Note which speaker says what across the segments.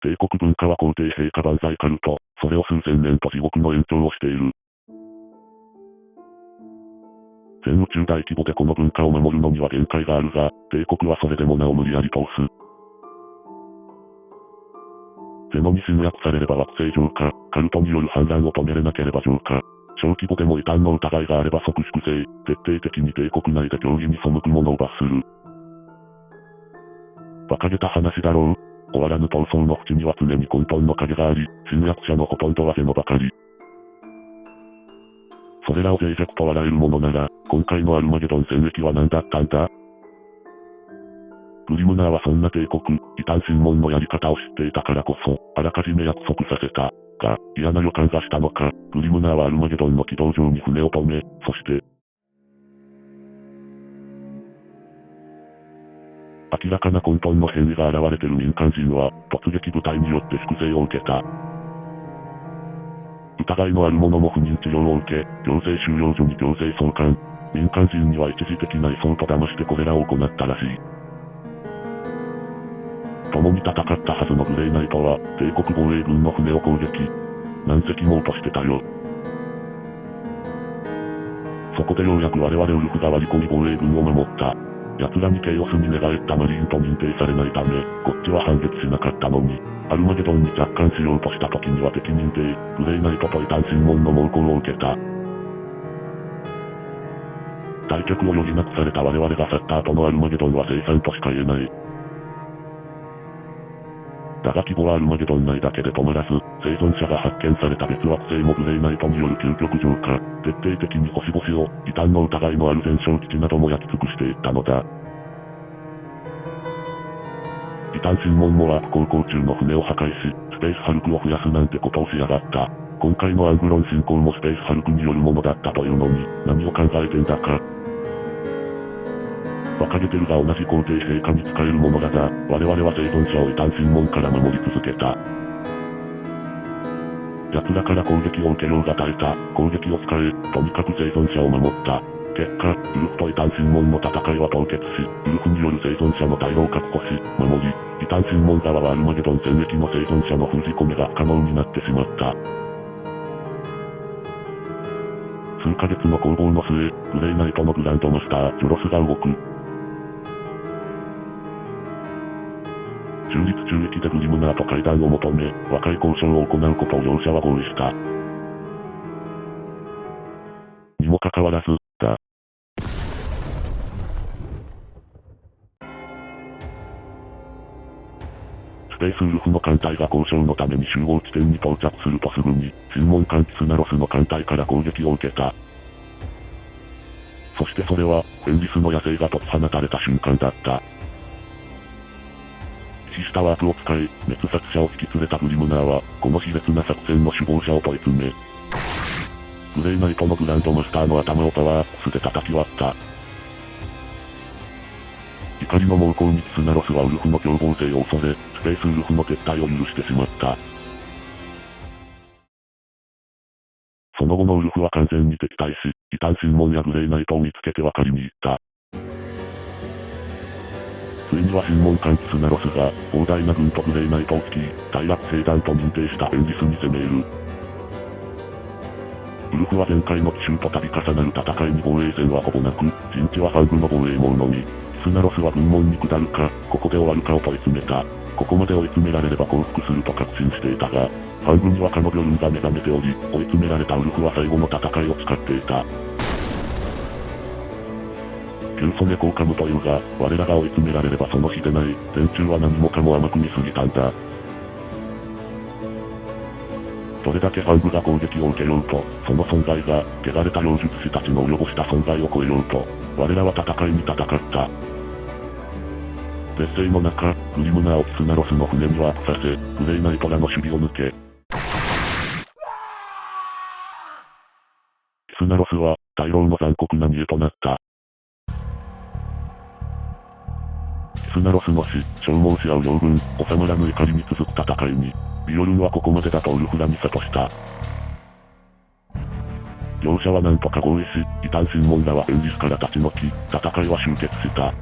Speaker 1: 帝国文化は皇帝陛下万歳カルト、それを数千年と地獄の延長をしている。全宇宙大規模でこの文化を守るのには限界があるが、帝国はそれでもなお無理やり通す。ゼノに侵略されれば惑星浄化、カルトによる反乱を止めれなければ浄化。小規模でも異端の疑いがあれば即粛清、徹底的に帝国内で教義に背く者を罰する。馬鹿げた話だろう。終わらぬ闘争の淵には常に混沌の影があり、侵略者のほとんどはゼノばかり。それらを脆弱と笑えるものなら、今回のアルマゲドン戦役は何だったんだ？グリムナーはそんな帝国、異端審問のやり方を知っていたからこそ、あらかじめ約束させた。が、嫌な予感がしたのか、グリムナーはアルマゲドンの軌道上に船を止め、そして、明らかな混沌の変異が現れてる民間人は、突撃部隊によって粛清を受けた。疑いのある者も不妊治療を受け、強制収容所に強制送還。民間人には一時的な移送と騙してこれらを行ったらしい。共に戦ったはずのグレイナイトは、帝国防衛軍の船を攻撃。何隻も落としてたよ。そこでようやく我々ウルフが割り込み防衛軍を守った。奴らにケイオスに寝返ったマリーンと認定されないため、こっちは反撃しなかったのに、アルマゲドンに着艦しようとした時には敵認定、グレイナイトと異端審問の猛攻を受けた。退却を余儀なくされた我々が去った後のアルマゲドンは凄惨としか言えない。だが規模はアルマゲドン内だけで止まらず、生存者が発見された別惑星もグレイナイトによる究極浄化、徹底的に星々を、異端の疑いのある全焼基地なども焼き尽くしていったのだ。異端審問もワープ航行中の船を破壊し、スペースハルクを増やすなんてことをしやがった。今回のアングロン侵攻もスペースハルクによるものだったというのに、何を考えてんだか。馬鹿げてるが同じ皇帝陛下に使えるものだが、我々は生存者を異端審問から守り続けた。奴らから攻撃を受けようが耐えた、攻撃を使え、とにかく生存者を守った。結果、ウルフと異端審問の戦いは凍結し、ウルフによる生存者の退路を確保し、守り、異端審問側はアルマゲドン戦役の生存者の封じ込めが不可能になってしまった。数ヶ月の攻防の末、グレイナイトのグランドマスター、ジョロスが動く。中立中域でグリムナーと会談を求め、和解交渉を行うことを両者は合意した。にもかかわらず、スペースウルフの艦隊が交渉のために集合地点に到着するとすぐに、審問艦キスナロスの艦隊から攻撃を受けた。そしてそれは、フェンリスの野生が解き放たれた瞬間だった。死したワープを使い、滅殺者を引き連れたグリムナーは、この卑劣な作戦の首謀者を問い詰め、グレイナイトのグランドマスターの頭をパワーアップスで叩き割った。怒りの猛攻にキスナロスはウルフの凶暴性を恐れ、スペースウルフの撤退を許してしまった。その後のウルフは完全に敵対し、異端審問やグレイナイトを見つけて分かりに行った。ついには審問艦キスナロスが、膨大な軍とグレイナイトを率い、大落兵団と認定したフェンリスに攻め入る。ウルフは前回の奇襲と度重なる戦いに防衛線はほぼなく、陣地はファングの防衛網のみ。キスナロスは軍門に下るか、ここで終わるかを問い詰めた。ここまで追い詰められれば降伏すると確信していたが、ファングにはカノビョルンが目覚めており、追い詰められたウルフは最後の戦いを誓っていた。旧ソネコを噛むというが、我らが追い詰められればその日でない、連中は何もかも甘く見すぎたんだ。どれだけファングが攻撃を受けようと、その存在が、汚れた妖術師たちの及ぼした存在を超えようと、我らは戦いに戦った。劣勢の中、グリムナーをキスナロスの船にワープさせ、グレイナイトらの守備を抜け。キスナロスは、大老の残酷な見栄となった。キスナロスの死、消耗し合う両軍、収まらぬ怒りに続く戦いに、ビオルンはここまでだとウルフらに諭した。両者はなんとか合意し、異端審問らはフェンリスから立ち退き、戦いは終結した。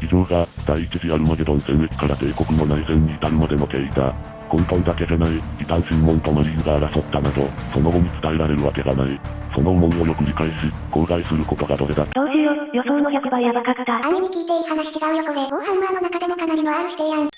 Speaker 1: 以上が、第一次アルマゲドン戦役から帝国の内戦に至るまでの経緯だ。混沌だけじゃない、異端審問とマリーンが争ったなど、その後に伝えられるわけがない。その思いをよく理解し、口外することがどれだけ。
Speaker 2: どうしよう、予想の100倍やばかった。
Speaker 3: 安易に聞いていい話違うよこれ。ウォーハンマーの中でもかなりの R 指定やん。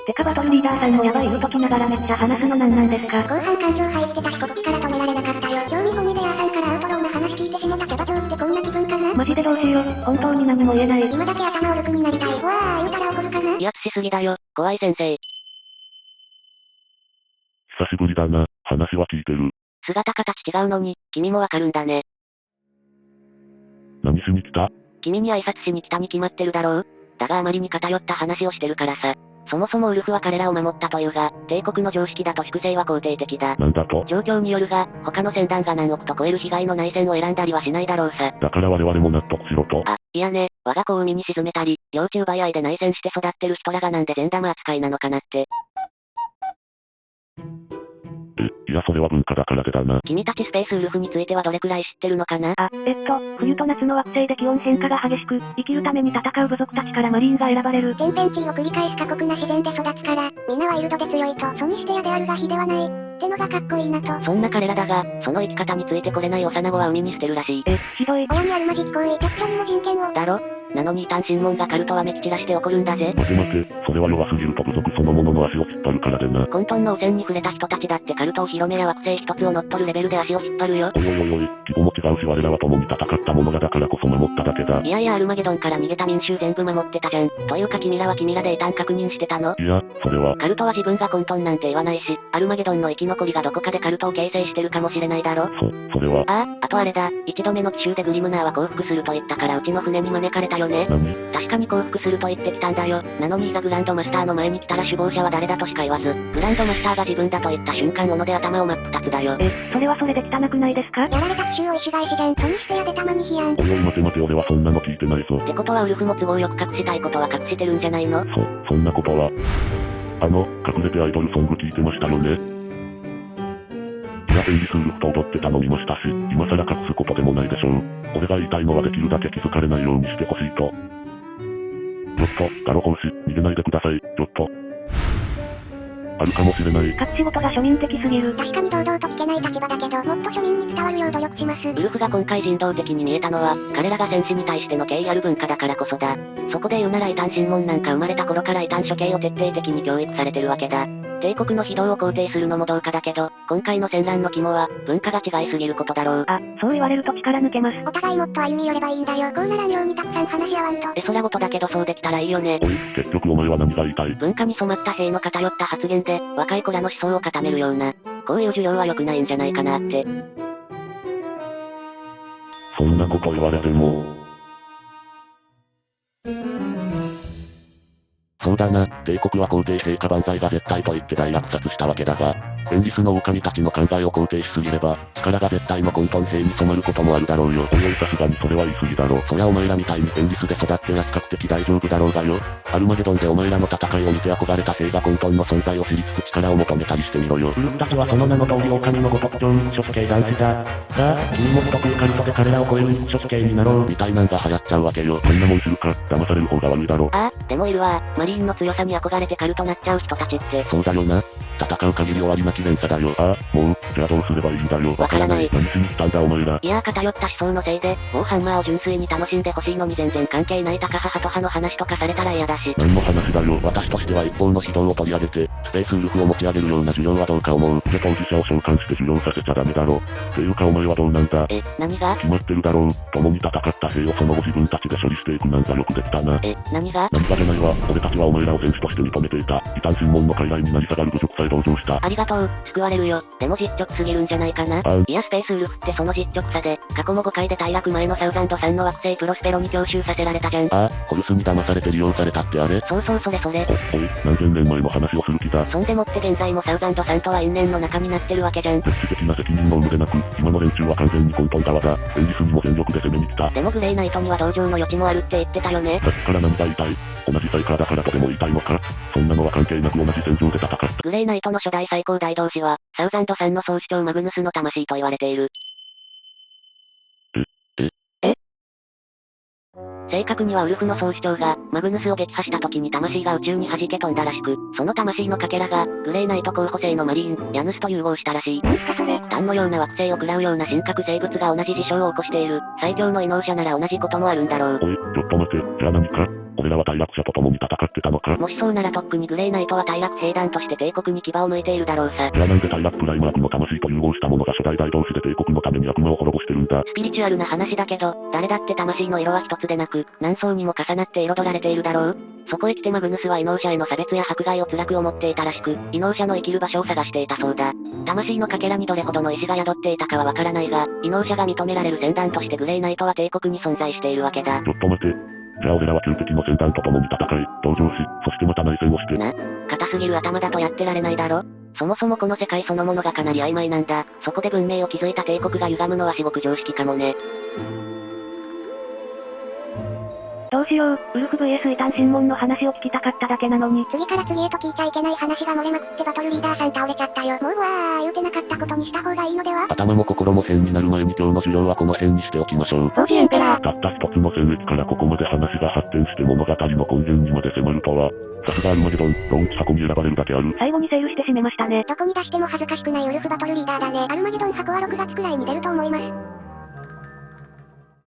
Speaker 2: てかバトルリーダーさんもやばい言うときながらめっちゃ話すのなんですか。
Speaker 3: 後半感情入ってたしこっちから止められなかったよ。興味本位でヤーさんからアウトローな話聞いてしもたけど今日ってこんな気分かな。
Speaker 2: マジでどうしよう、本当に何も言えない。
Speaker 3: 今だけ頭をルクになりたい。わー言うたら怒るかな。
Speaker 4: 威圧しすぎだよ、怖い先生。
Speaker 1: 久しぶりだな、話は聞いてる。
Speaker 4: 姿形違うのに、君もわかるんだね。
Speaker 1: 何しに来た？
Speaker 4: 君に挨拶しに来たに決まってるだろう？だがあまりに偏った話をしてるからさ。そもそもウルフは彼らを守ったというが、帝国の常識だと粛清は肯定的だ。
Speaker 1: なんだと？
Speaker 4: 状況によるが、他の船団が何億と超える被害の内戦を選んだりはしないだろうさ。
Speaker 1: だから我々も納得しろと。
Speaker 4: いやね、我が子を海に沈めたり、領地奪い合いで内戦して育ってる人らがなんで善玉扱いなのかなって。
Speaker 1: いやそれは文化だからでだな。
Speaker 4: 君たちスペースウルフについてはどれくらい知ってるのかな？
Speaker 2: 冬と夏の惑星で気温変化が激しく、生きるために戦う部族たちからマリーンが選ばれる。
Speaker 3: 天変地異を繰り返す過酷な自然で育つから、みんなワイルドで強いと、ソにしてやであるが比ではない。ってのがかっこいいなと。
Speaker 4: そんな彼らだが、その生き方についてこれない幼子は海に捨てるらしい。
Speaker 2: ひどい。
Speaker 3: 親にあるまじき行為、役所にも人権を。
Speaker 4: だろ？なのに異端審問がカルトはめき散らして怒るんだぜ。
Speaker 1: 待て、それは弱すぎると部族そのものの足を引っ張るからでな。
Speaker 4: 混沌の汚染に触れた人たちだってカルトを広めや惑星一つを乗っ取るレベルで足を引っ張るよ。
Speaker 1: おい、規模も違うし我らは共に戦った者らだからこそ守っただけだ。
Speaker 4: いやアルマゲドンから逃げた民衆全部守ってたじゃん。というか君らは君らで異端確認してたの？
Speaker 1: いや、それは。
Speaker 4: カルトは自分が混沌なんて言わないし、アルマゲドンの生き残りがどこかでカルトを形成してるかもしれないだろ。
Speaker 1: それは。
Speaker 4: あとあれだ、一度目の奇襲でグリムナーは降伏すると言ったからうちの船に招かれたよね。確かに降伏すると言ってきたんだよ。なのにいざグランドマスターの前に来たら首謀者は誰だとしか言わず、グランドマスターが自分だと言った瞬間斧で頭を真っ二つだよ。
Speaker 2: それはそれで汚くないですか？
Speaker 3: やられた奇襲を意志返しじゃん。ソにしてやでたまに批判。
Speaker 1: おい待て俺はそんなの聞いてないぞ。
Speaker 4: ってことはウルフも都合よく隠したいことは隠してるんじゃないの？
Speaker 1: そんなことは。隠れてアイドルソング聞いてましたよね。いや、エンリスウルフと踊ってたの見ましたし、今更隠すことでもないでしょう。俺が言いたいのはできるだけ気づかれないようにしてほしいと。ちょっと、ガロ講師、逃げないでください、ちょっと。あるかもしれない。
Speaker 2: 隠し事が庶民的すぎる。
Speaker 3: 確かに堂々と聞けない立場だけど、もっと庶民に伝わるよう努力します。
Speaker 4: ウルフが今回人道的に見えたのは、彼らが戦士に対しての敬意ある文化だからこそだ。そこで言うなら異端審問なんか生まれた頃から異端処刑を徹底的に教育されてるわけだ。帝国の非道を肯定するのもどうかだけど、今回の戦乱の肝は、文化が違いすぎることだろう。
Speaker 2: そう言われると力抜けます。
Speaker 3: お互いもっと歩み寄ればいいんだよ。こうならんようにたくさん話し合わんと。
Speaker 4: 絵空事だけどそうできたらいいよね。
Speaker 1: おい、結局お前は何が言いたい？
Speaker 4: 文化に染まった兵の偏った発言で、若い子らの思想を固めるような、こういう授業は良くないんじゃないかなって。
Speaker 1: そんなこと言われても。そうだな、帝国は皇帝陛下万歳が絶対と言って大落札したわけだが、エンリスの狼たちの考えを肯定しすぎれば、力が絶対の混沌兵に染まることもあるだろうよ。おいさすがにそれは言い過ぎだろ。そりゃお前らみたいにエンリスで育ってや比較的大丈夫だろうがよ。アルマゲドンでお前らの戦いを見て憧れた兵が混沌の存在を知りつつ力を求めたりしてみろよ。ウルフたちはその名の通り狼のごとく超一処死刑男子だ。さあ、君も得意カルトで彼らを超える一処死刑になろう。みたいなんが流行っちゃうわけよ。そんなもんするか、騙される方が悪いだろ。
Speaker 4: でもいるわ。マリーンの強さに憧れてカルトなっちゃう人たちって。
Speaker 1: そうだよな。戦う限り終わりなき連鎖だよ。もう、じゃあどうすればいいんだよ。
Speaker 4: わからない。
Speaker 1: 何しに来たんだお前ら。
Speaker 4: いや偏った思想のせいで、ウォーハンマーを純粋に楽しんでほしいのに全然関係ないタカ派ハト派の話とかされたら嫌だし。
Speaker 1: 何の話だよ。私としては一方の指導を取り上げて、スペースウルフを持ち上げるような授業はどうか思う。で当事者を召喚して授業させちゃダメだろ。っていうかお前はどうなんだ。
Speaker 4: 何が？
Speaker 1: 決まってるだろう。共に戦った兵をその後自分たちで処理していくなんかよくできたな。
Speaker 4: 何が
Speaker 1: じゃないわ。俺たちはお前らを戦士として認めていた。異端審問の傀儡になり下がる侮辱さえ同情した。
Speaker 4: ありがとう、救われるよ。でも実直すぎるんじゃないかな。いやスペースウルフってその実直さで、過去も5回で退落前のサウザンドさんの惑星プロスペロに強襲させられたじゃん。
Speaker 1: ホルスに騙されて利用されたってあれ？
Speaker 4: そうそれ。
Speaker 1: おい、何千年前の話をする気だ。
Speaker 4: そんでもって現在もサウザンドさんとは因縁の中になってるわけじゃん。
Speaker 1: 歴史的な責任の有無でなく、今の連中は完全に混沌側だ。エンリスにも全力で攻めに来た。
Speaker 4: でもグレイナイトには同情の余地もあるって言ってたよね。
Speaker 1: さっきから何が言いたい？同じサイカーだからとでも言いたいのか？そんなのは関係なく同じ戦場で戦った。
Speaker 4: グレイナイトの初代最高大同士は、サウザンドさんの総主張マグヌスの魂と言われている。正確にはウルフの総主張が、マグヌスを撃破した時に魂が宇宙に弾け飛んだらしく、その魂のかけらが、グレーナイト候補生のマリーン、ヤヌスと融合したらしい。
Speaker 3: なんすかそれ。
Speaker 4: タンのような惑星を食らうような神格生物が同じ事象を起こしている、最強の異能者なら同じこともあるんだろう。
Speaker 1: おい、ちょっと待て、じゃあ何か俺らは大落者と共に戦ってたのか？
Speaker 4: もしそうならとっくにグレーナイトは大落兵団として帝国に牙を向いているだろうさ。
Speaker 1: じゃあなんで大落プライム悪の魂と融合した者が初代大同士で帝国のために悪魔を滅ぼしてるんだ？
Speaker 4: スピリチュアルな話だけど、誰だって魂の色は一つでなく、何層にも重なって彩られているだろう。そこへ来てマグヌスは異能者への差別や迫害を辛く思っていたらしく、異能者の生きる場所を探していたそうだ。魂のかけらにどれほどの意志が宿っていたかはわからないが、異能者が認められる戦団としてグレーナイトは帝国に存在しているわけだ。
Speaker 1: ちょっと待て。じゃあ俺らは旧敵の戦団と共に戦い、登場し、そしてまた内戦をして。
Speaker 4: 硬すぎる頭だとやってられないだろ？そもそもこの世界そのものがかなり曖昧なんだ。そこで文明を築いた帝国が歪むのは至極常識かもね。
Speaker 2: どうしよう、ウルフ VS 異端審問の話を聞きたかっただけなのに。
Speaker 3: 次から次へと聞いちゃいけない話が漏れまくってバトルリーダーさん倒れちゃったよ。もうわー言うてなかったことにした方がいいのでは？
Speaker 1: 頭も心も変になる前に今日の授業はこの辺にしておきましょう。
Speaker 3: フォージエンペラー。
Speaker 1: たった一つの戦役からここまで話が発展して物語の根源にまで迫るとは。さすがアルマゲドン、ローンチ箱に選ばれるだけある。
Speaker 2: 最後にセールして締めましたね。
Speaker 3: どこに出しても恥ずかしくないウルフバトルリーダーだね。アルマゲドン箱は6月くらいに出ると思います。